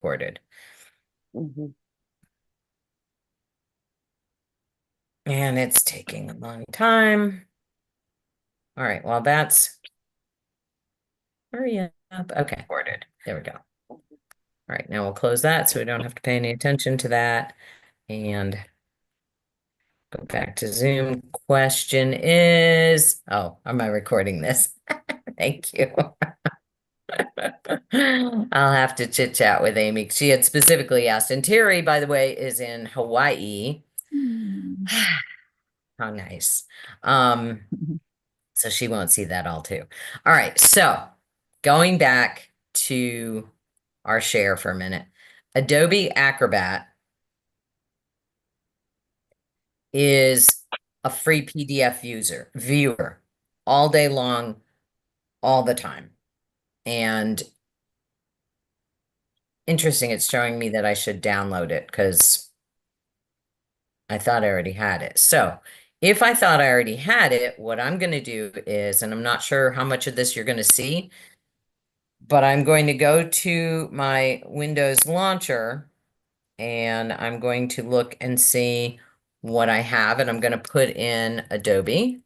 recorded. Mhm. And it's taking a long time. All right, well, that's hurry up. Okay, recorded. There we go. All right, now we'll close that so we don't have to pay any attention to that. And go back to Zoom. Question is, oh, am I recording this? Thank you. I'll have to chit chat with Amy. She had specifically asked, and Terry, by the way, is in Hawaii. Mm. How nice. So she won't see that all too. All right, so going back to our share for a minute. Adobe Acrobat is a free PDF viewer all day long, all the time. And interesting, it's showing me that I should download it because I thought I already had it. So if I thought I already had it, what I'm going to do is, and I'm not sure how much of this you're going to see, but I'm going to go to my Windows launcher and I'm going to look and see what I have, and I'm going to put in Adobe.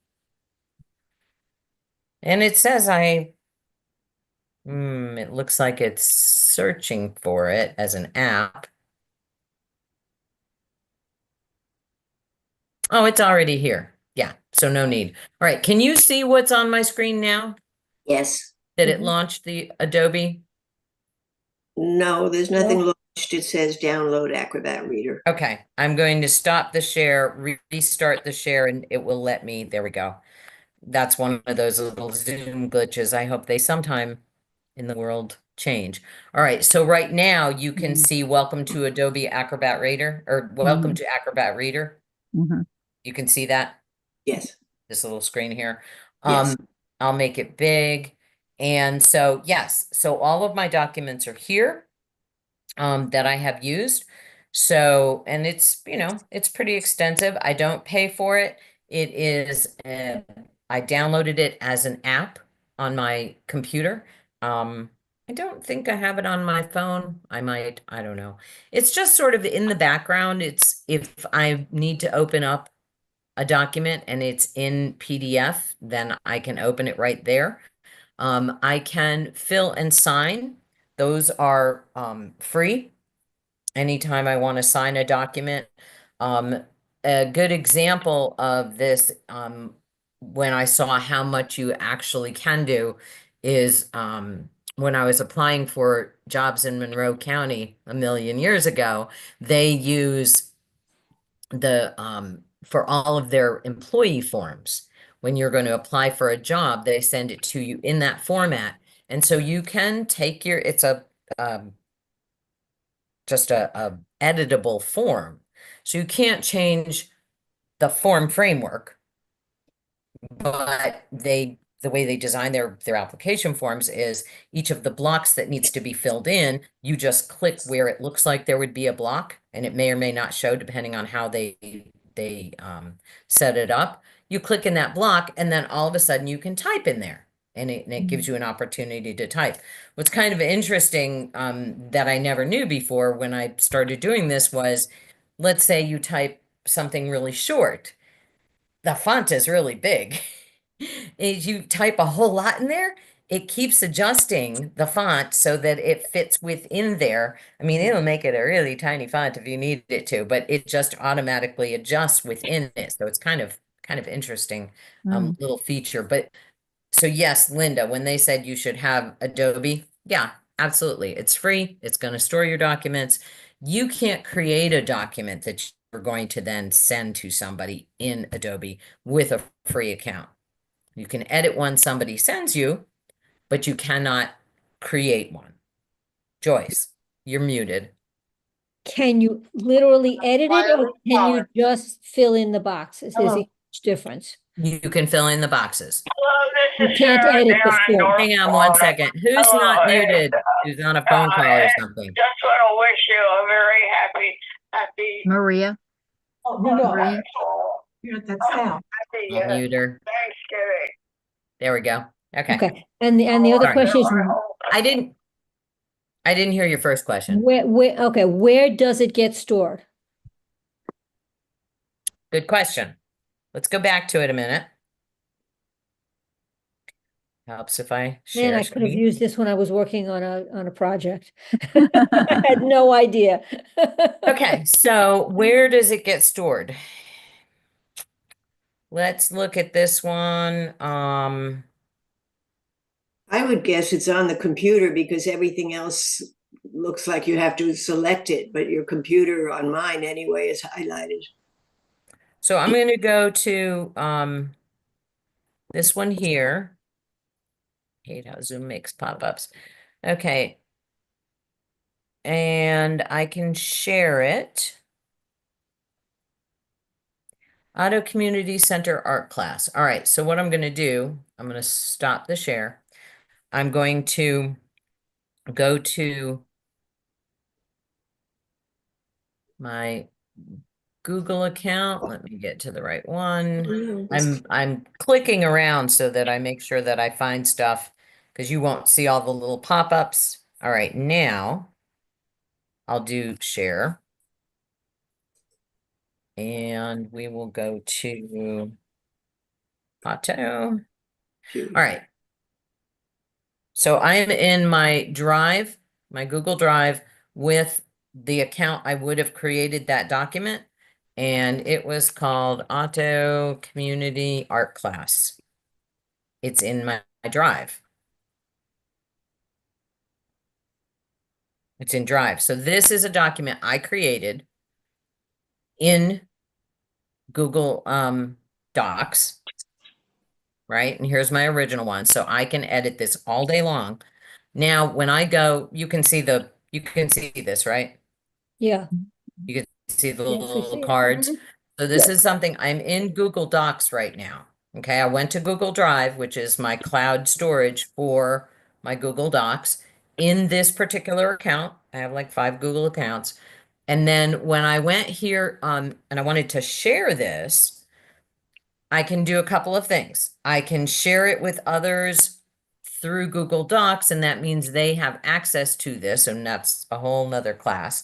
And it says it looks like it's searching for it as an app. Oh, it's already here. Yeah, so no need. All right, can you see what's on my screen now? Yes. Did it launch the Adobe? No, there's nothing launched. It says download Acrobat Reader. Okay, I'm going to stop the share, restart the share, and it will let me. There we go. That's one of those little Zoom glitches. I hope they sometime in the world change. All right, so right now you can see welcome to Adobe Acrobat Reader, or welcome to Acrobat Reader. You can see that, Yes. this little screen here. Yes. I'll make it big. And so, yes, so all of my documents are here that I have used. So, and it's, it's pretty extensive. I don't pay for it. It is, I downloaded it as an app on my computer. I don't think I have it on my phone. I might, I don't know. It's just sort of in the background. It's if I need to open up a document and it's in PDF, then I can open it right there. I can fill and sign. Those are free anytime I want to sign a document. A good example of this, when I saw how much you actually can do, is when I was applying for jobs in Monroe County a million years ago, they use for all of their employee forms. When you're going to apply for a job, they send it to you in that format. And so you can take it's um, just a editable form. So you can't change the form framework, but the way they design their application forms is each of the blocks that needs to be filled in, you just click where it looks like there would be a block, and it may or may not show depending on how they set it up. You click in that block, and then all of a sudden you can type in there, and it gives you an opportunity to type. What's kind of interesting that I never knew before when I started doing this was, let's say you type something really short, the font is really big. As you type a whole lot in there, it keeps adjusting the font so that it fits within there. I mean, it'll make it a really tiny font if you need it to, but it just automatically adjusts within it. So it's kind of interesting little feature. But so yes, Linda, when they said you should have Adobe, yeah, absolutely. It's free. It's going to store your documents. You can't create a document that you're going to then send to somebody in Adobe with a free account. You can edit one somebody sends you, but you cannot create one. Joyce, you're muted. Can you literally edit it, or can you just fill in the boxes? There's a huge difference. You can fill in the boxes. Hello, You this is can't Sharon edit the down in form. North Hang on one Florida. second. Who's Hello, not hey, muted? Who's on a phone call or something? just want to wish you a very happy Maria. Oh, Maria. Hear that sound. happy I'll mute her. Thanksgiving. There we go. Okay. Okay. And the other Sorry. question is, I didn't. I didn't hear your first question. Okay, where does it get stored? Good question. Let's go back to it a minute. Helps if I Man, share I could have screen. used this when I was working on a project. I had no idea. Okay, so where does it get stored? Let's look at this one. I would guess it's on the computer because everything else looks like you have to select it, but your computer on mine anyway is highlighted. So I'm going to go to this one here. Hate how Zoom makes pop-ups. Okay. And I can share it. Auto Community Center art class. All right, so what I'm going to do, I'm going to stop the share. I'm going to go to my Google account. Let me get to the right one. I'm clicking around so that I make sure that I find stuff because you won't see all the little pop-ups. All right, now I'll do share. And we will go to Auto. All right. So I am in my Drive, my Google Drive, with the account I would have created that document. And it was called Auto Community Art Class. It's in my Drive. It's in Drive. So this is a document I created in Google Docs, right? And here's my original one. So I can edit this all day long. Now, when I go, you can see this, right? Yeah, You can see the yes, I little see it. cards. Mhm. So this is something I'm in Google Docs right now. Okay, I went to Google Drive, which is my cloud storage for my Google Docs. In this particular account, I have like 5 Google accounts. And then when I went here, and I wanted to share this, I can do a couple of things. I can share it with others through Google Docs, and that means they have access to this, and that's a whole nother class.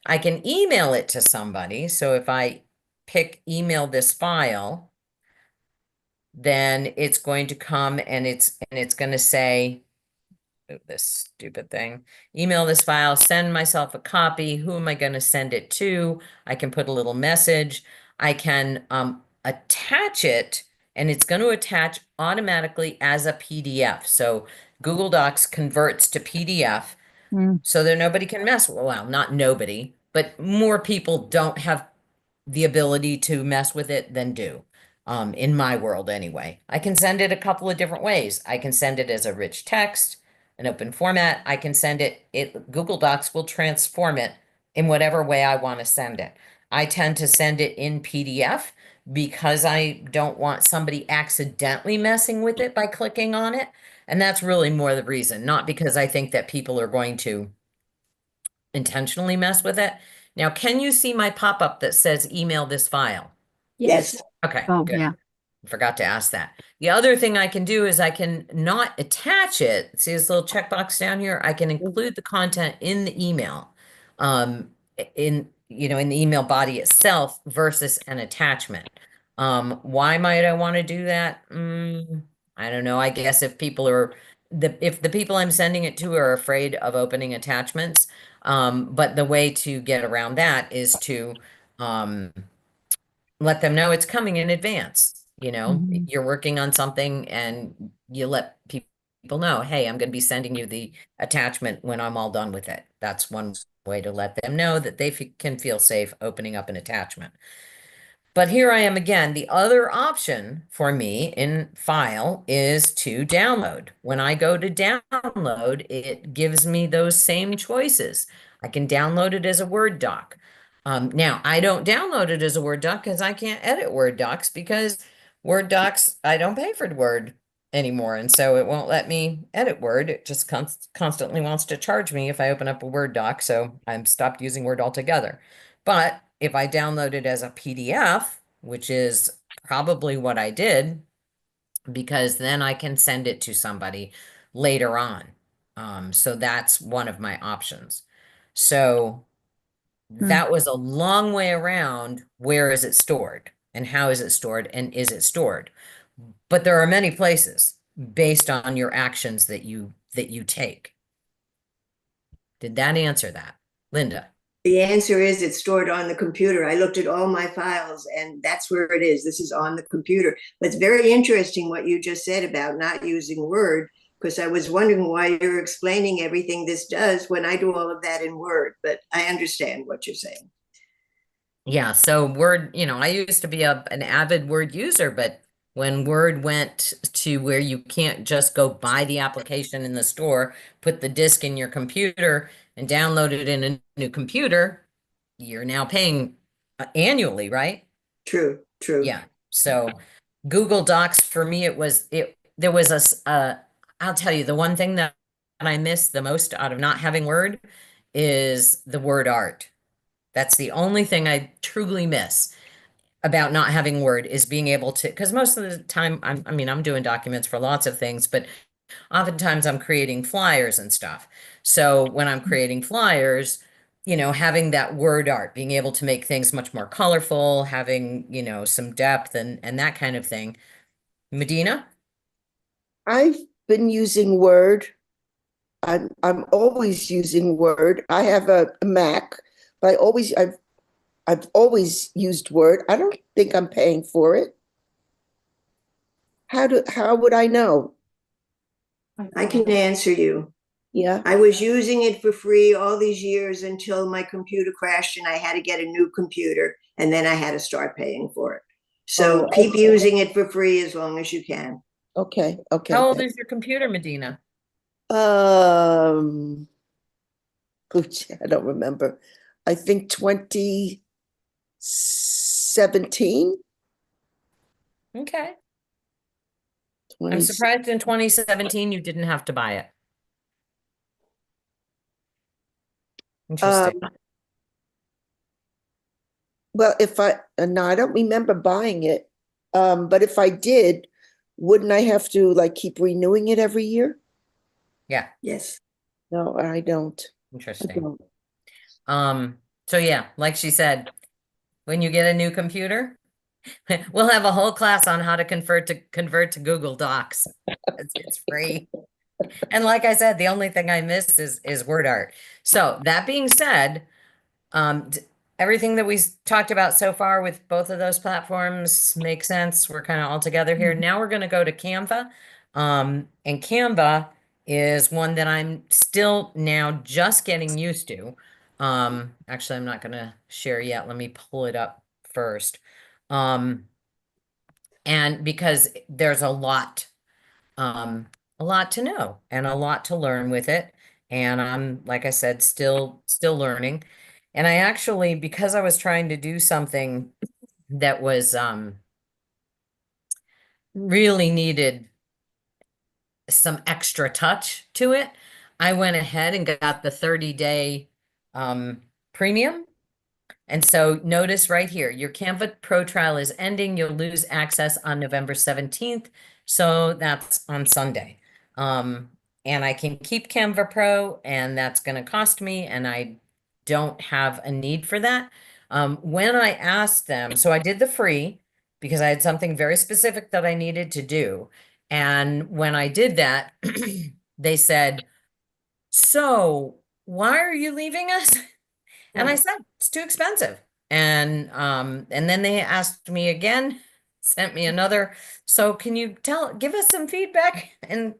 I can email it to somebody. So if I pick email this file, then it's going to come and it's going to say, oh, this stupid thing, email this file, send myself a copy. Who am I going to send it to? I can put a little message. I can attach it, and it's going to attach automatically as a PDF. So Google Docs converts to PDF Mm. so that nobody can mess with, well, not nobody, but more people don't have the ability to mess with it than do. In my world anyway. I can send it a couple of different ways. I can send it as a rich text, an open format. I can send it, Google Docs will transform it in whatever way I want to send it. I tend to send it in PDF because I don't want somebody accidentally messing with it by clicking on it. And that's really more the reason, not because I think that people are going to intentionally mess with it. Now, can you see my pop-up that says email this file? Yes. Okay, Oh, good. yeah. Forgot to ask that. The other thing I can do is I can not attach it. See this little checkbox down here? I can include the content in the email, in in the email body itself versus an attachment. Why might I want to do that? I don't know. I guess if people are if the people I'm sending it to are afraid of opening attachments, but the way to get around that is to let them know it's coming in advance. Mhm. You're working on something and you let people know, hey, I'm going to be sending you the attachment when I'm all done with it. That's one way to let them know that they can feel safe opening up an attachment. But here I am again. The other option for me in File is to download. When I go to download, it gives me those same choices. I can download it as a Word doc. Now, I don't download it as a Word doc because I can't edit Word docs because Word docs, I don't pay for Word anymore. And so it won't let me edit Word. It just constantly wants to charge me if I open up a Word doc. So I'm stopped using Word altogether. But if I download it as a PDF, which is probably what I did, because then I can send it to somebody later on. So that's one of my options. So that was a long way around. Where is it stored and how is it stored and is it stored? But there are many places based on your actions that you take. Did that answer that, Linda? The answer is it's stored on the computer. I looked at all my files and that's where it is. This is on the computer. But it's very interesting what you just said about not using Word, because I was wondering why you're explaining everything this does when I do all of that in Word. But I understand what you're saying. Yeah, so Word, I used to be an avid Word user, but when Word went to where you can't just go buy the application in the store, put the disk in your computer and download it in a new computer, you're now paying annually, right? True, true. Yeah. So Google Docs for me, there was I'll tell you, the one thing that I miss the most out of not having Word is the word art. That's the only thing I truly miss about not having Word is being able to, because most of the time I'm doing documents for lots of things, but oftentimes I'm creating flyers and stuff. So when I'm creating flyers, having that word art, being able to make things much more colorful, having, some depth and that kind of thing. Medina? I've been using Word. I'm always using Word. I have a Mac, but I've always used Word. I don't think I'm paying for it. How would I know? I can answer you. Yeah. I was using it for free all these years until my computer crashed and I had to get a new computer and then I had to start paying for it. So Oh, keep okay. using it for free as long as you can. Okay. Okay. How old is your computer, Medina? Um, Ooch, I don't remember. I think 2017. Okay. I'm 20, surprised in 2017 you didn't have to buy it. Interesting. well, no, I don't remember buying it. But if I did, wouldn't I have to like keep renewing it every year? Yeah, Yes. No, I don't. I interesting. don't. So yeah, like she said, when you get a new computer, we'll have a whole class on how to convert to Google Docs. It's free. And like I said, the only thing I miss is word art. So that being said, everything that we talked about so far with both of those platforms makes sense. We're kind of all together here. Now we're going to go to Canva. And Canva is one that I'm still now just getting used to. Actually, I'm not going to share yet. Let me pull it up first. And because there's a lot to know and a lot to learn with it. And I'm, like I said, still learning. And I actually, because I was trying to do something that was really needed some extra touch to it, I went ahead and got the 30-day premium. And so notice right here, your Canva Pro trial is ending. You'll lose access on November 17th. So that's on Sunday. And I can keep Canva Pro and that's going to cost me. And I don't have a need for that. When I asked them, so I did the free because I had something very specific that I needed to do. And when I did that, they said, so why are you leaving us? And I said, it's too expensive. And then they asked me again, sent me another. So can you give us some feedback? And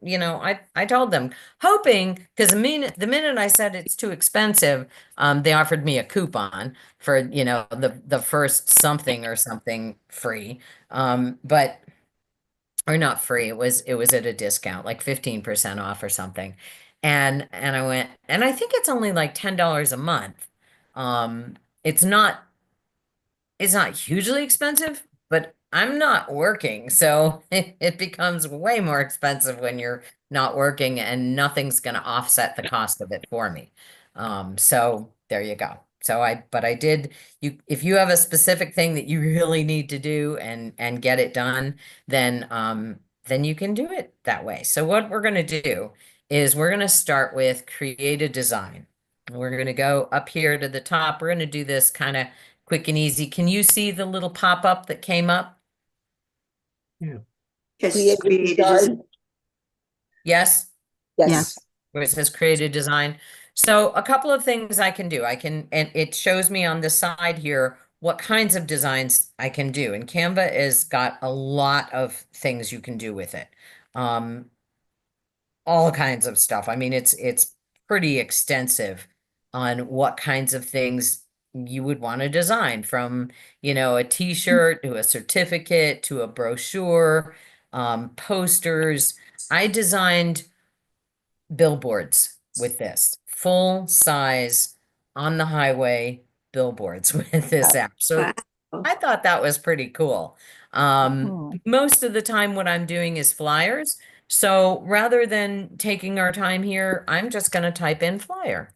I told them, hoping, because the minute I said it's too expensive, they offered me a coupon for, the first something or something free. But or not free, it was at a discount, like 15% off or something. And I went, and I think it's only like $10 a month. Um, it's not hugely expensive, but I'm not working, so it becomes way more expensive when you're not working and nothing's going to offset the cost of it for me. So there you go. But I did, if you have a specific thing that you really need to do and get it done, then you can do it that way. So what we're going to do is we're going to start with create a design. We're going to go up here to the top. We're going to do this kind of quick and easy. Can you see the little pop-up that came up? Yes, Create a create a design. design. Yes? Yes. Where it says create a design. So a couple of things I can do. And it shows me on the side here what kinds of designs I can do. And Canva has got a lot of things you can do with it. All kinds of stuff. I mean, it's pretty extensive on what kinds of things you would want to design, from, a t-shirt to a certificate to a brochure, posters. I designed billboards with this, full size on the highway billboards with this app. So Wow. I thought that was pretty cool. Most of the time what I'm doing is flyers. So rather than taking our time here, I'm just going to type in flyer.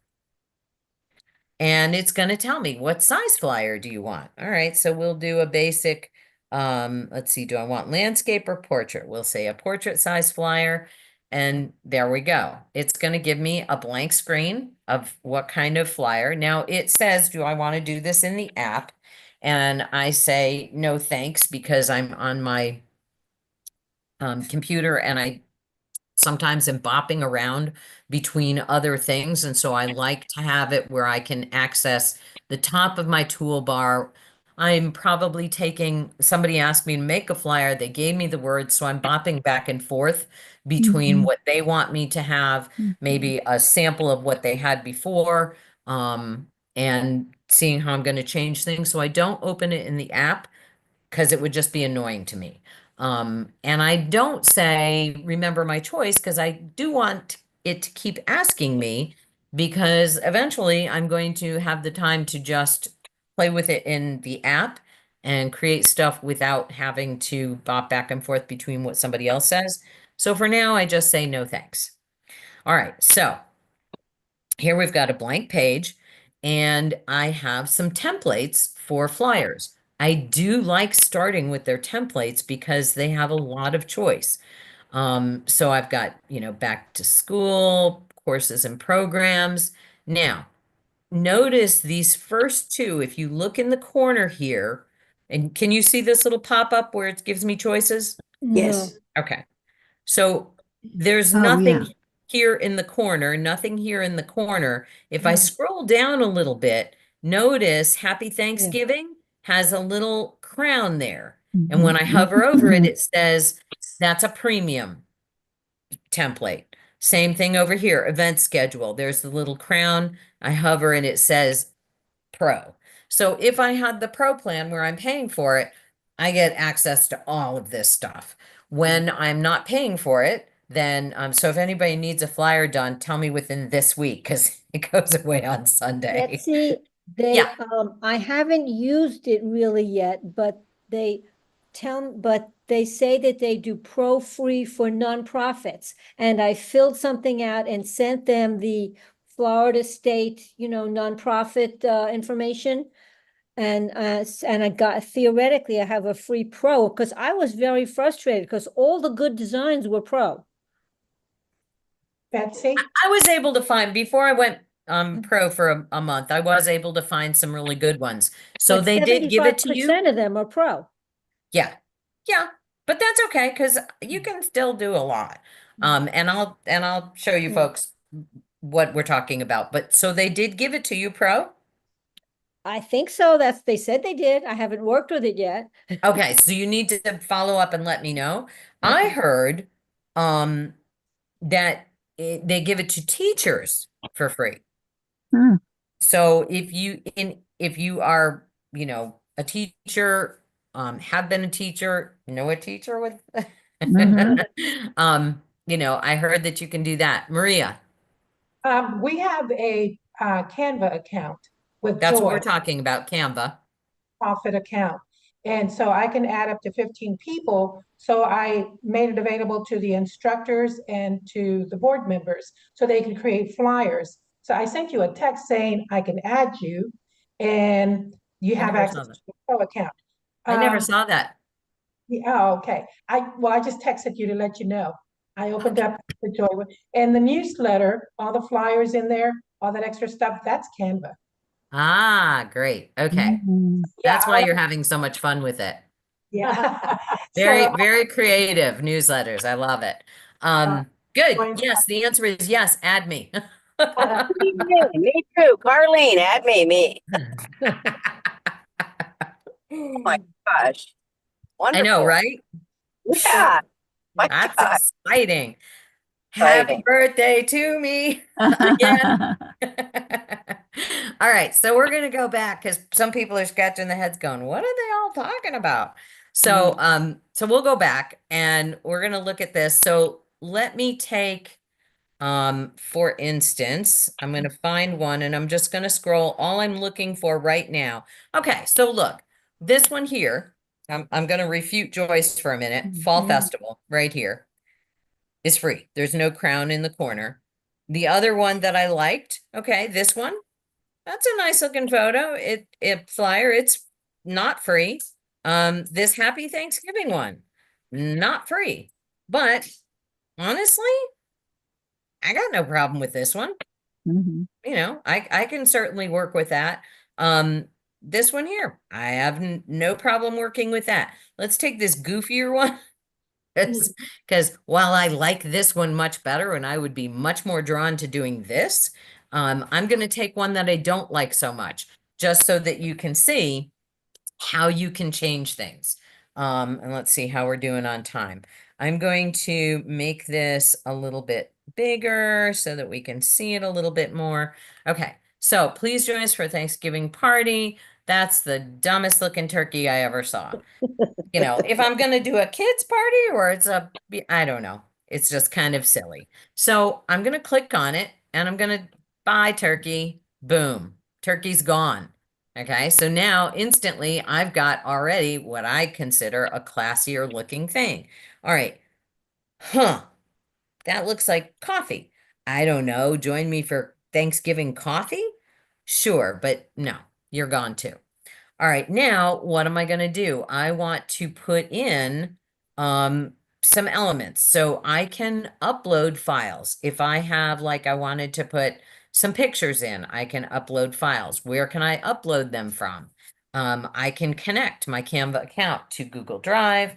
And it's going to tell me what size flyer do you want? All right, so we'll do a basic, let's see, do I want landscape or portrait? We'll say a portrait size flyer. And there we go. It's going to give me a blank screen of what kind of flyer. Now it says, do I want to do this in the app? And I say, no, thanks, because I'm on my computer and I sometimes am bopping around between other things. And so I like to have it where I can access the top of my toolbar. I'm probably somebody asked me to make a flyer. They gave me the words. So I'm bopping back and forth between what they want me to have, maybe a sample of what they had before, and seeing how I'm going to change things. So I don't open it in the app because it would just be annoying to me. And I don't say, remember my choice, because I do want it to keep asking me, because eventually I'm going to have the time to just play with it in the app and create stuff without having to bop back and forth between what somebody else says. So for now, I just say no thanks. All right, so here we've got a blank page and I have some templates for flyers. I do like starting with their templates because they have a lot of choice. So I've got, back to school, courses and programs. Now, notice these first two, if you look in the corner here, and can you see this little pop-up where it gives me choices? Yes. Okay. So there's nothing here in the corner, nothing here in the corner. If I scroll down a little bit, notice Happy Thanksgiving has a little crown there. And when I hover over it, it says that's a premium template. Same thing over here, event schedule. There's the little crown. I hover and it says Pro. So if I had the Pro plan where I'm paying for it, I get access to all of this stuff. When I'm not paying for it, then so if anybody needs a flyer done, tell me within this week, because it goes away on Sunday. Betsy, I haven't used it really yet, but they say that they do pro free for nonprofits. And I filled something out and sent them the Florida State, nonprofit information. And I got, theoretically, I have a free pro, because I was very frustrated because all the good designs were pro. Betsy? I was able to find, before I went pro for a month, I was able to find some really good ones. So But they did give it to you. 75% of them are pro. Yeah. Yeah. But that's okay, because you can still do a lot. And I'll show you folks what we're talking about. But so they did give it to you pro? I think so. They said they did. I haven't worked with it yet. Okay, so you need to follow up and let me know. I heard that they give it to teachers for free. So if you are, a teacher, have been a teacher, know a teacher with I heard that you can do that. Maria, We have a Canva account with that's what Joy, we're talking about, Canva. profit account. And so I can add up to 15 people. So I made it available to the instructors and to the board members so they can create flyers. So I sent you a text saying I can add you and you have never saw access that. to the pro account. I never saw that. Oh, okay. I just texted you to let you know. I opened up the Joy, and the newsletter, all the flyers in there, all that extra stuff, that's Canva. Ah, great. Okay. That's why you're having so much fun with it. Yeah. Very, So, very creative newsletters. I love it. Good. Join- Yes, the answer is yes, add me. Me too. Carlene, add me. Oh my gosh. I know, Wonderful. right? Yeah. My That's God. exciting. Happy Exciting. birthday to me again. All right, so we're gonna go back because some people are scratching their heads going, what are they all talking about? So so we'll go back and we're gonna look at this. So let me take for instance, I'm gonna find one and I'm just gonna scroll all I'm looking for right now. Okay, so look, this one here, I'm gonna refute Joyce for a minute. Fall Festival right here is free. There's no crown in the corner. The other one that I liked, okay, this one, that's a nice looking photo. It flyer, it's not free. This Happy Thanksgiving one, not free. But honestly, I got no problem with this one. You know, I can certainly work with that. This one here, I have no problem working with that. Let's take this goofier one. Because while I like this one much better and I would be much more drawn to doing this, I'm going to take one that I don't like so much, just so that you can see how you can change things. And let's see how we're doing on time. I'm going to make this a little bit bigger so that we can see it a little bit more. Okay, so please join us for a Thanksgiving party. That's the dumbest looking turkey I ever saw. You know, if I'm going to do a kids party or I don't know. It's just kind of silly. So I'm going to click on it and I'm going to buy turkey. Boom. Turkey's gone. Okay. So now instantly I've got already what I consider a classier looking thing. All right. Huh. That looks like coffee. I don't know. Join me for Thanksgiving coffee? Sure. But no, you're gone too. All right, now what am I going to do? I want to put in some elements. So I can upload files. If I have, like, I wanted to put some pictures in, I can upload files. Where can I upload them from? I can connect my Canva account to Google Drive,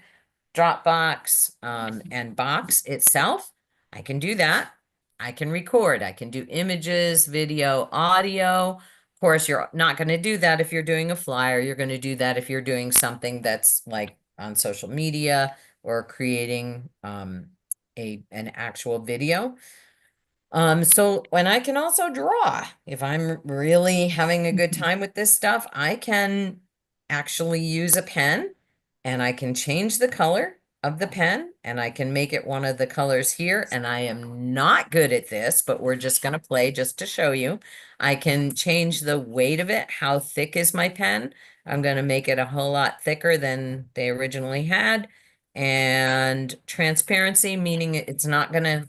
Dropbox, and Box itself. I can do that. I can record. I can do images, video, audio. Of course, you're not going to do that if you're doing a flyer. You're going to do that if you're doing something that's like on social media or creating an actual video. So when I can also draw, if I'm really having a good time with this stuff, I can actually use a pen and I can change the color of the pen and I can make it one of the colors here. And I am not good at this, but we're just going to play just to show you. I can change the weight of it. How thick is my pen? I'm going to make it a whole lot thicker than they originally had. And transparency, meaning it's not going to,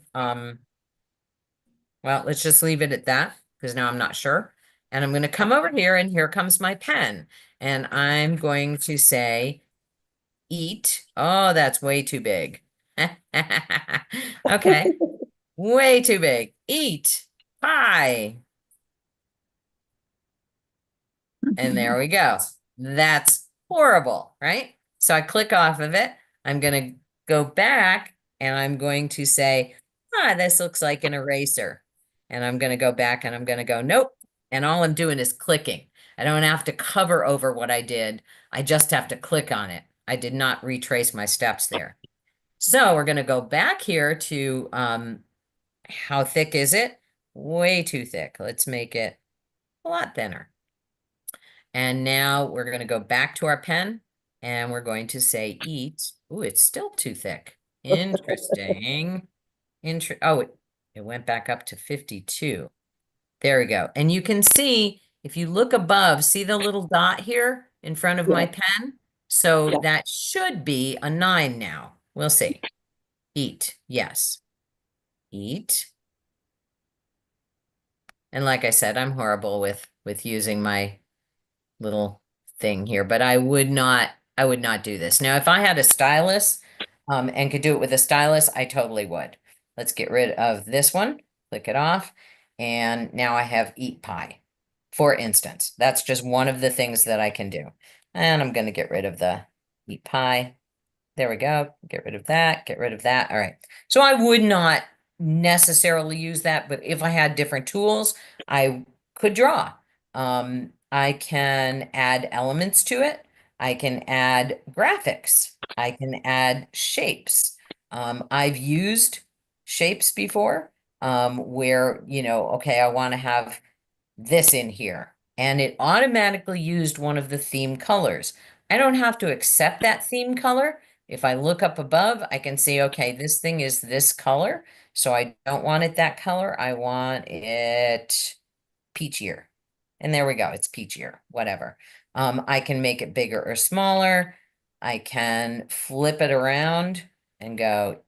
well, let's just leave it at that because now I'm not sure. And I'm going to come over here and here comes my pen. And I'm going to say eat. Oh, that's way too big. Okay. Way too big. Eat pie. And there we go. That's horrible, right? So I click off of it. I'm going to go back and I'm going to say, this looks like an eraser. And I'm going to go back and I'm going to go, nope. And all I'm doing is clicking. I don't have to cover over what I did. I just have to click on it. I did not retrace my steps there. So we're going to go back here to how thick is it? Way too thick. Let's make it a lot thinner. And now we're going to go back to our pen and we're going to say eat. Ooh, it's still too thick. Interesting. Oh, it went back up to 52. There we go. And you can see, if you look above, see the little dot here in front of my pen? So that should be a 9 now. We'll see. Eat. Yes. Eat. And like I said, I'm horrible with using my little thing here, but I would not do this. Now, if I had a stylus, and could do it with a stylus, I totally would. Let's get rid of this one, click it off, and now I have eat pie, for instance. That's just one of the things that I can do. And I'm going to get rid of the eat pie. There we go. Get rid of that, get rid of that. All right. So I would not necessarily use that, but if I had different tools, I could draw. I can add elements to it. I can add graphics. I can add shapes. I've used shapes before, where, okay, I want to have this in here, and it automatically used one of the theme colors. I don't have to accept that theme color. If I look up above, I can see, okay, this thing is this color, so I don't want it that color. I want it peachier. And there we go, it's peachier, whatever. I can make it bigger or smaller. I can flip it around and go,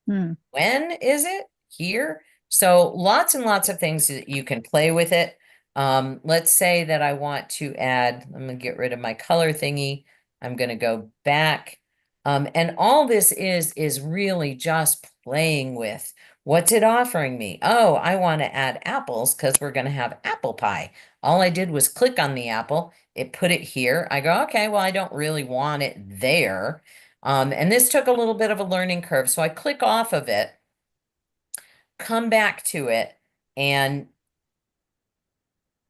when is it? Here? So lots and lots of things that you can play with it. Let's say that I want to add, I'm going to get rid of my color thingy. I'm going to go back. And all this is really just playing with what's it offering me. Oh, I want to add apples because we're going to have apple pie. All I did was click on the apple. It put it here. I go, okay, well, I don't really want it there. And this took a little bit of a learning curve. So I click off of it, come back to it, and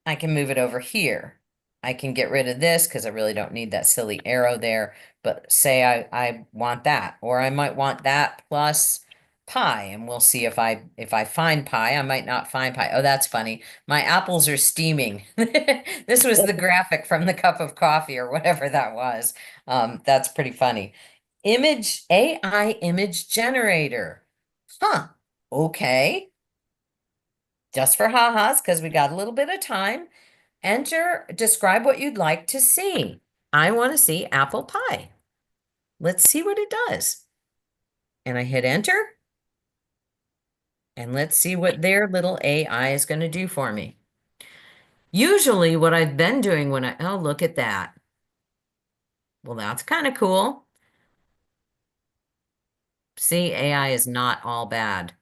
I can move it over here. I can get rid of this because I really don't need that silly arrow there, but say I want that, or I might want that plus pie, and we'll see if I find pie. I might not find pie. Oh, that's funny. My apples are steaming. This was the graphic from the cup of coffee or whatever that was. That's pretty funny. AI image generator. Huh. Okay. Just for ha-has, because we got a little bit of time. Describe what you'd like to see. I want to see apple pie. Let's see what it does. And I hit enter. And let's see what their little AI is going to do for me. Usually what I've been doing oh, look at that. Well, that's kind of cool. See, AI is not all bad.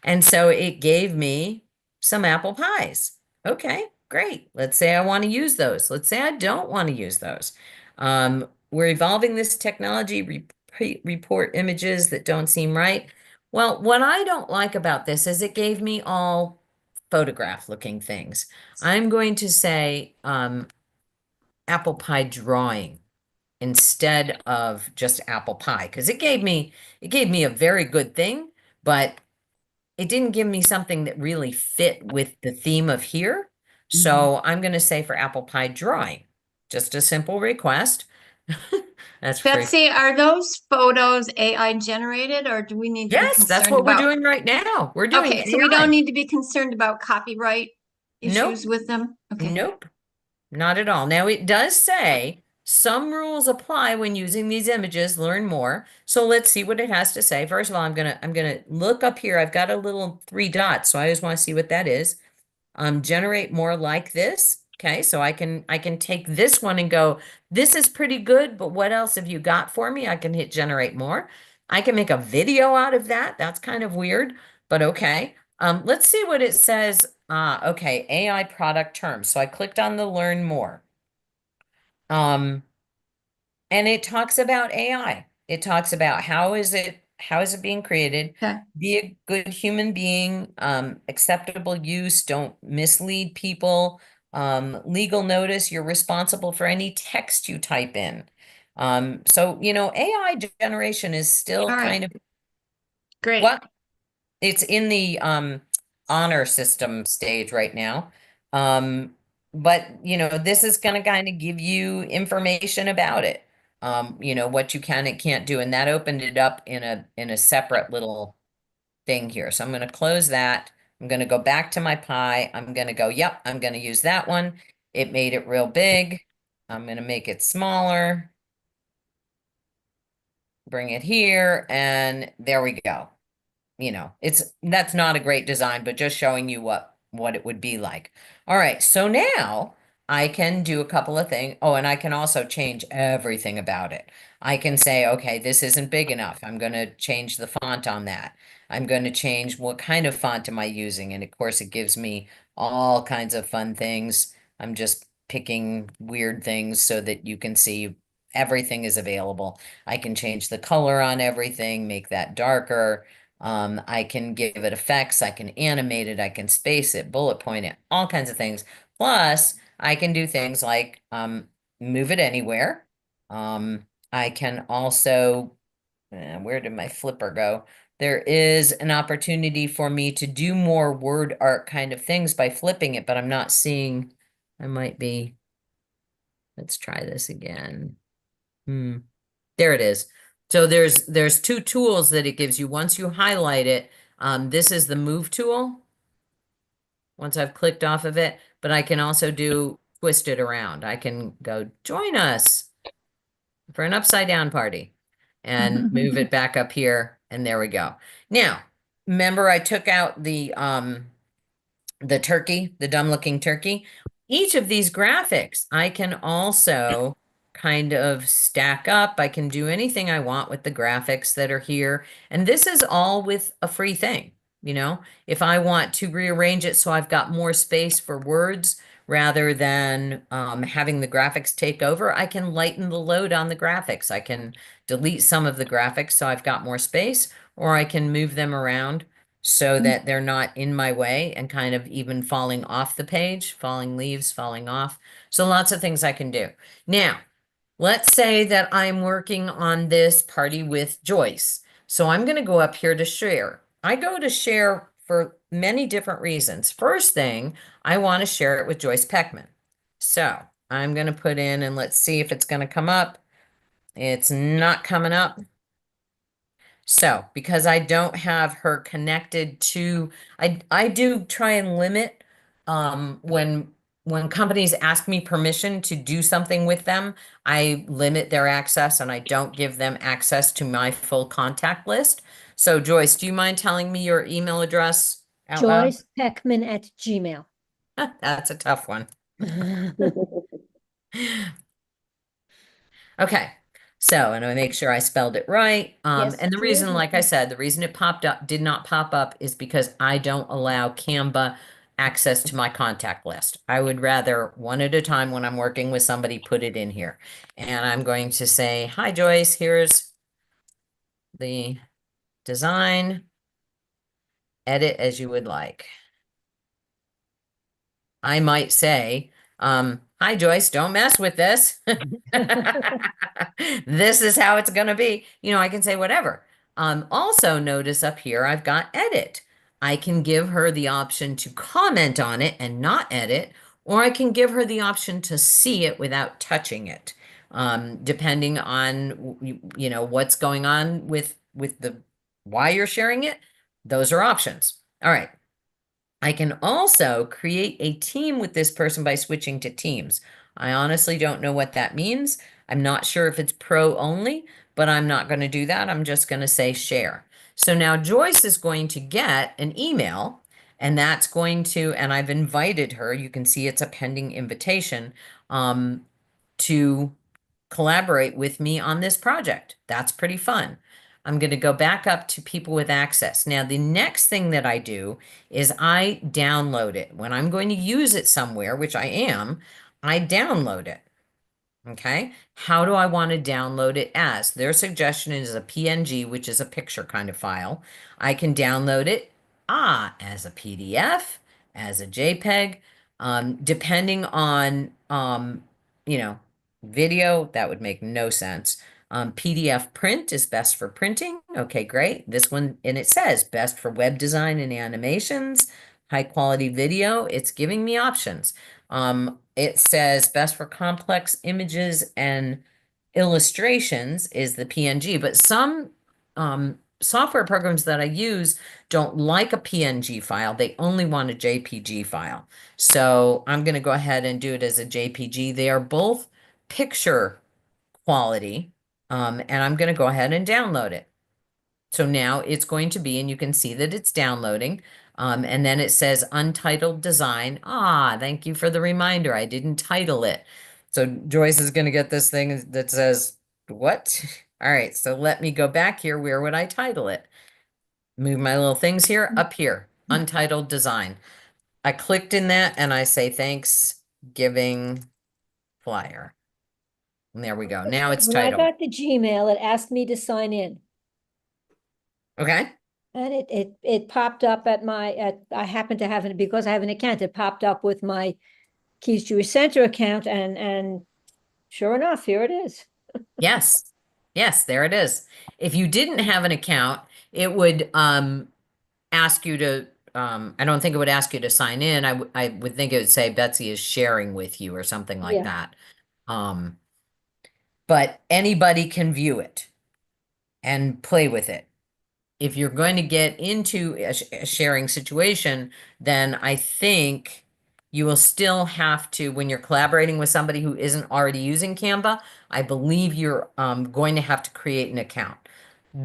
And so it gave me some apple pies. Okay, great. Let's say I want to use those. Let's say I don't want to use those. We're evolving this technology, report images that don't seem right. Well, what I don't like about this is it gave me all photograph looking things. I'm going to say apple pie drawing instead of just apple pie, because it gave me a very good thing, but it didn't give me something that really fit with the theme of here. So I'm going to say for apple pie drawing, just a simple request. That's free. Betsy, are those photos AI generated, or do we need to be Yes, that's concerned what we're about? doing right now. We're doing Okay, so we AI. don't need to be concerned about copyright Nope. issues with them? Okay. Nope, not at all. Now it does say some rules apply when using these images. Learn more. So let's see what it has to say. First of all, I'm gonna look up here. I've got a little 3 dots, so I always want to see what that is. Generate more like this. Okay, so I can take this one and go, this is pretty good, but what else have you got for me? I can hit generate more. I can make a video out of that. That's kind of weird, but okay. Let's see what it says. Okay, AI product terms. So I clicked on the learn more. And it talks about AI. It talks about how is it being created? Okay. Be a good human being, acceptable use, don't mislead people. Legal notice, you're responsible for any text you type in. So, AI generation is still All right. kind of Great. what? It's in the honor system stage right now. But this is going to kind of give you information about it. What you can and can't do. And that opened it up in a separate little thing here. So I'm going to close that. I'm going to go back to my pie. I'm going to go, yep, I'm going to use that one. It made it real big. I'm going to make it smaller. Bring it here, and there we go. That's not a great design, but just showing you what it would be like. All right, so now I can do a couple of things. Oh, and I can also change everything about it. I can say, okay, this isn't big enough. I'm going to change the font on that. I'm going to change what kind of font am I using. And of course, it gives me all kinds of fun things. I'm just picking weird things so that you can see everything is available. I can change the color on everything, make that darker. I can give it effects. I can animate it. I can space it, bullet point it, all kinds of things. Plus, I can do things like move it anywhere. I can also, where did my flipper go? There is an opportunity for me to do more word art kind of things by flipping it, but I'm not seeing, I might be, let's try this again. There it is. So there's two tools that it gives you. Once you highlight it, this is the move tool. Once I've clicked off of it, but I can also do twist it around. I can go join us for an upside down party and move it back up here. And there we go. Now, remember I took out the turkey, the dumb looking turkey. Each of these graphics, I can also kind of stack up. I can do anything I want with the graphics that are here. And this is all with a free thing. You know, if I want to rearrange it so I've got more space for words rather than having the graphics take over, I can lighten the load on the graphics. I can delete some of the graphics so I've got more space, or I can move them around so that they're not in my way and kind of even falling off the page, falling leaves, falling off. So lots of things I can do. Now, let's say that I'm working on this party with Joyce. So I'm going to go up here to share. I go to share for many different reasons. First thing, I want to share it with Joyce Peckman. So I'm going to put in, and let's see if it's going to come up. It's not coming up. So because I don't have her connected to, I do try and limit when companies ask me permission to do something with them, I limit their access and I don't give them access to my full contact list. So Joyce, do you mind telling me your email address out loud? JoycePeckman@gmail. That's a tough one. Okay. So, and I make sure I spelled it right. Yes, And the you reason, did. like I said, the reason it did not pop up is because I don't allow Canva access to my contact list. I would rather one at a time when I'm working with somebody put it in here. And I'm going to say, hi, Joyce, here's the design. Edit as you would like. I might say, hi, Joyce, don't mess with this. This is how it's going to be. You know, I can say whatever. Also notice up here, I've got edit. I can give her the option to comment on it and not edit, or I can give her the option to see it without touching it. Depending on, you know, what's going on with why you're sharing it. Those are options. All right. I can also create a team with this person by switching to teams. I honestly don't know what that means. I'm not sure if it's pro only, but I'm not going to do that. I'm just going to say share. So now Joyce is going to get an email, and that's going to, and I've invited her. You can see it's a pending invitation to collaborate with me on this project. That's pretty fun. I'm going to go back up to people with access. Now, the next thing that I do is I download it. When I'm going to use it somewhere, which I am, I download it. Okay. How do I want to download it as? Their suggestion is a PNG, which is a picture kind of file. I can download it as a PDF, as a JPEG, depending on, you know, video, that would make no sense. PDF print is best for printing. Okay, great. This one, and it says best for web design and animations, high quality video. It's giving me options. It says best for complex images and illustrations is the PNG, but some software programs that I use don't like a PNG file. They only want a JPG file. So I'm going to go ahead and do it as a JPG. They are both picture quality, and I'm going to go ahead and download it. So now it's going to be, and you can see that it's downloading. And then it says untitled design. Ah, thank you for the reminder. I didn't title it. So Joyce is going to get this thing that says, what? All right, so let me go back here. Where would I title it? Move my little things here, up here, untitled design. I clicked in that and I say Thanksgiving flyer. And there we go. Now it's When I titled. got the Gmail, it asked me to sign in. Okay. And it popped up I happen to have it because I have an account. It popped up with my Keys Jewish Center account, and sure enough, here it is. Yes. Yes, there it is. If you didn't have an account, it would ask you to I don't think it would ask you to sign in. I would think it would say Betsy is sharing with you or something like Yeah. that. But anybody can view it and play with it. If you're going to get into a sharing situation, then I think you will still have to, when you're collaborating with somebody who isn't already using Canva, I believe you're going to have to create an account.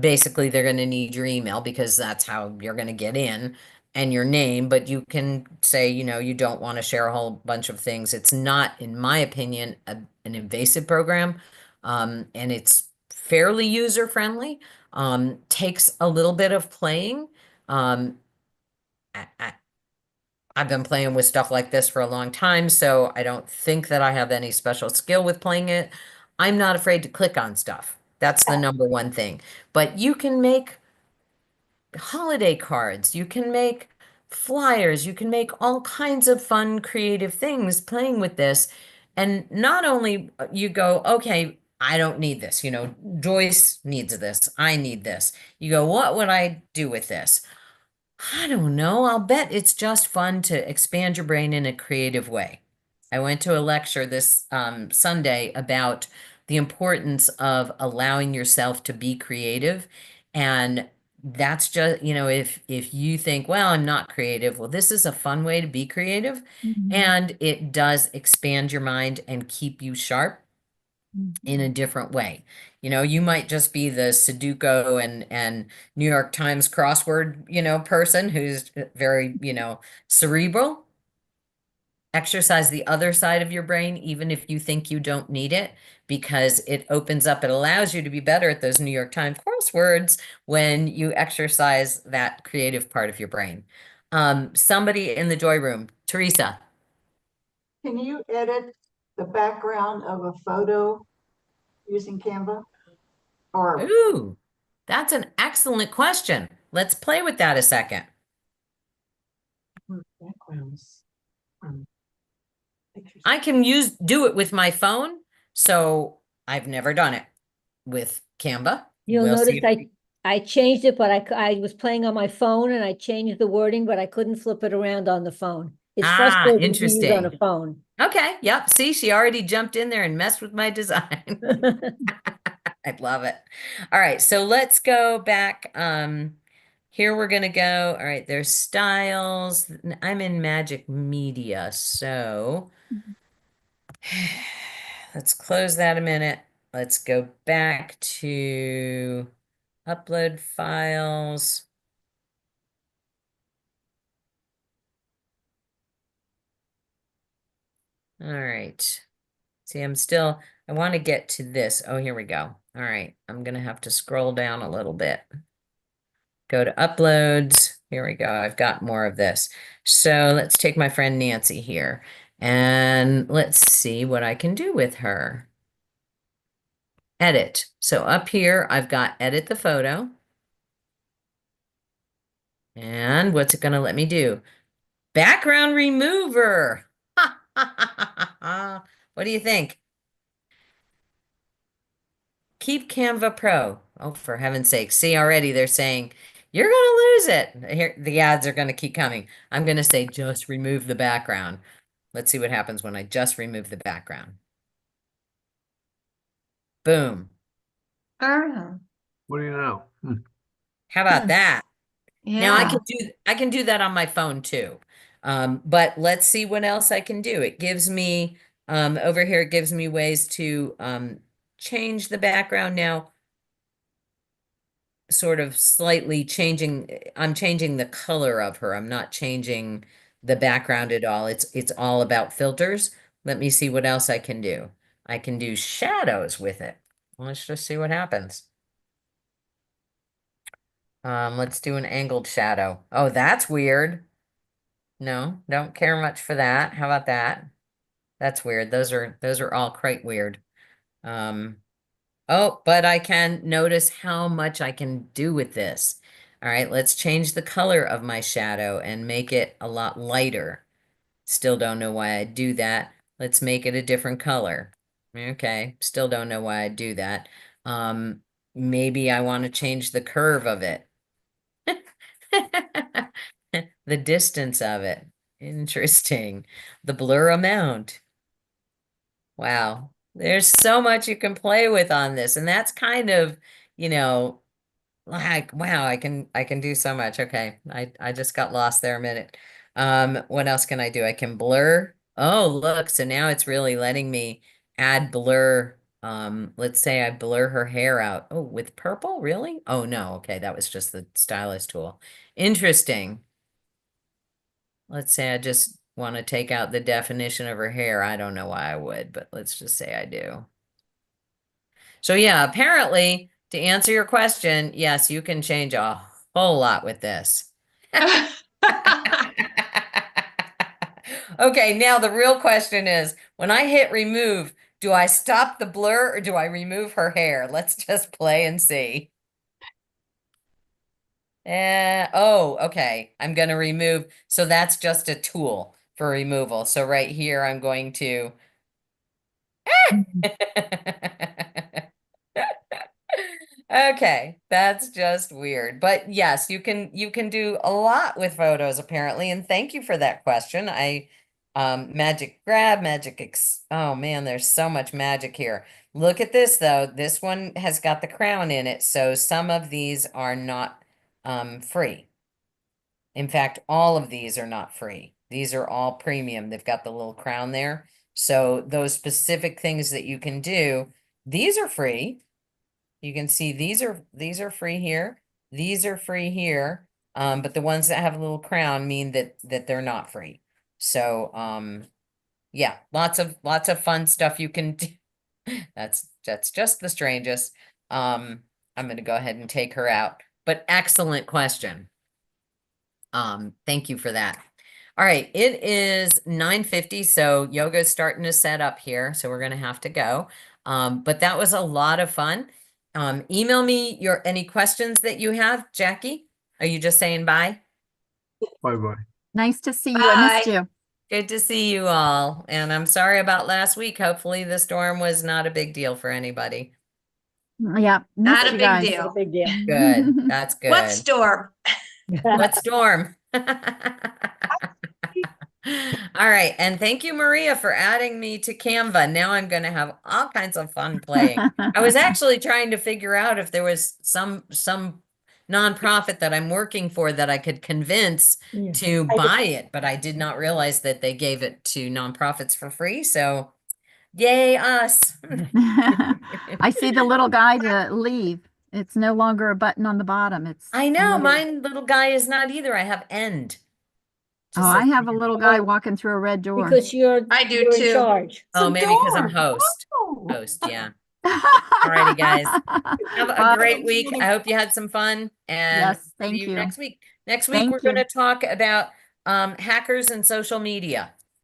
Basically, they're going to need your email because that's how you're going to get in, and your name, but you can say, you don't want to share a whole bunch of things. It's not, in my opinion, an invasive program, and it's fairly user-friendly. Takes a little bit of playing. I've been playing with stuff like this for a long time, so I don't think that I have any special skill with playing it. I'm not afraid to click on stuff. That's the number one thing. But you can make holiday cards, you can make flyers, you can make all kinds of fun, creative things playing with this. And not only you go, okay, I don't need this, Joyce needs this, I need this. You go, what would I do with this? I don't know. I'll bet it's just fun to expand your brain in a creative way. I went to a lecture this Sunday about the importance of allowing yourself to be creative. And that's just, if you think, well, I'm not creative, well, this is a fun way to be creative. And it does expand your mind and keep you sharp in a different way. You might just be the Sudoku and New York Times crossword, person who's very, cerebral. Exercise the other side of your brain, even if you think you don't need it, because it opens up, it allows you to be better at those New York Times crosswords when you exercise that creative part of your brain. Somebody in the joy room, Teresa. Can you edit the background of a photo using Canva? Or Ooh, that's an excellent question. Let's play with that a second. backgrounds? Pictures. I can do it with my phone, so I've never done it with Canva. You'll We'll notice see. I changed it, but I was playing on my phone and I changed the wording, but I couldn't flip it around on the phone. It's frustrating to use on a interesting. phone. Okay, yep. See, she already jumped in there and messed with my design. I love it. All right, so let's go back. Here we're gonna go. All right, there's styles. I'm in Magic Media, so let's close that a minute. Let's go back to upload files. All right. See, I want to get to this. Oh, here we go. All right. I'm going to have to scroll down a little bit. Go to uploads. Here we go. I've got more of this. So let's take my friend Nancy here and let's see what I can do with her. Edit. So up here, I've got edit the photo. And what's it going to let me do? Background remover. What do you think? Keep Canva Pro. Oh, for heaven's sake. See, already they're saying, you're going to lose it. Here, the ads are going to keep coming. I'm going to say, just remove the background. Let's see what happens when I just remove the background. Boom. Oh, What do you know? How about that? Now yeah. I can do that on my phone too. But let's see what else I can do. It gives me, over here, it gives me ways to change the background now. sort of slightly changing, I'm changing the color of her. I'm not changing the background at all. It's all about filters. Let me see what else I can do. I can do shadows with it. Let's just see what happens. Let's do an angled shadow. Oh, that's weird. No, don't care much for that. How about that? That's weird. Those are all quite weird. Oh, but I can notice how much I can do with this. All right, let's change the color of my shadow and make it a lot lighter. Still don't know why I do that. Let's make it a different color. Okay, still don't know why I do that. Maybe I want to change the curve of it. The distance of it. Interesting. The blur amount. Wow. There's so much you can play with on this. And that's kind of, you know, like, wow, I can do so much. Okay. I just got lost there a minute. What else can I do? I can blur. Oh, look. So now it's really letting me add blur. Let's say I blur her hair out. Oh, with purple? Really? Oh, no. Okay. That was just the stylus tool. Interesting. Let's say I just want to take out the definition of her hair. I don't know why I would, but let's just say I do. So yeah, apparently, to answer your question, yes, you can change a whole lot with this. Okay, now the real question is, when I hit remove, do I stop the blur or do I remove her hair? Let's just play and see. Oh, okay. I'm going to remove. So that's just a tool for removal. So right here, I'm going to. Okay, that's just weird. But yes, you can do a lot with photos apparently. And thank you for that question. Magic grab, oh man, there's so much magic here. Look at this though. This one has got the crown in it. So some of these are not free. In fact, all of these are not free. These are all premium. They've got the little crown there. So those specific things that you can do, these are free. You can see these are free here. These are free here. But the ones that have a little crown mean that they're not free. So yeah, lots of fun stuff you can do. That's just the strangest. I'm going to go ahead and take her out. But excellent question. Thank you for that. All right, it is 9:50, so yoga's starting to set up here, so we're going to have to go. But that was a lot of fun. Email me any questions that you have. Jackie, are you just saying bye? Bye-bye. Nice to see you. I missed you. Good to see you all. And I'm sorry about last week. Hopefully the storm was not a big deal for anybody. Yeah, Not missed a you big guys. deal. Not a big deal. Good. That's good. What storm? What storm? All right. And thank you, Maria, for adding me to Canva. Now I'm going to have all kinds of fun playing. I was actually trying to figure out if there was some nonprofit that I'm working for that I could convince to buy it, but I did not realize that they gave it to nonprofits for free. So yay us. I see the little guy to leave. It's no longer a button on the bottom. It's I know, another- mine little guy is not either. I have end. Oh, I have a little guy walking through a red door. Because I do you're in too. charge. Oh, maybe because I'm host. Oh. Host, yeah. Alrighty, guys. Have a Bye. great week. I hope you had some fun. And Yes, thank see you you. next week. Next week, Thank we're going you. to talk about hackers and social media.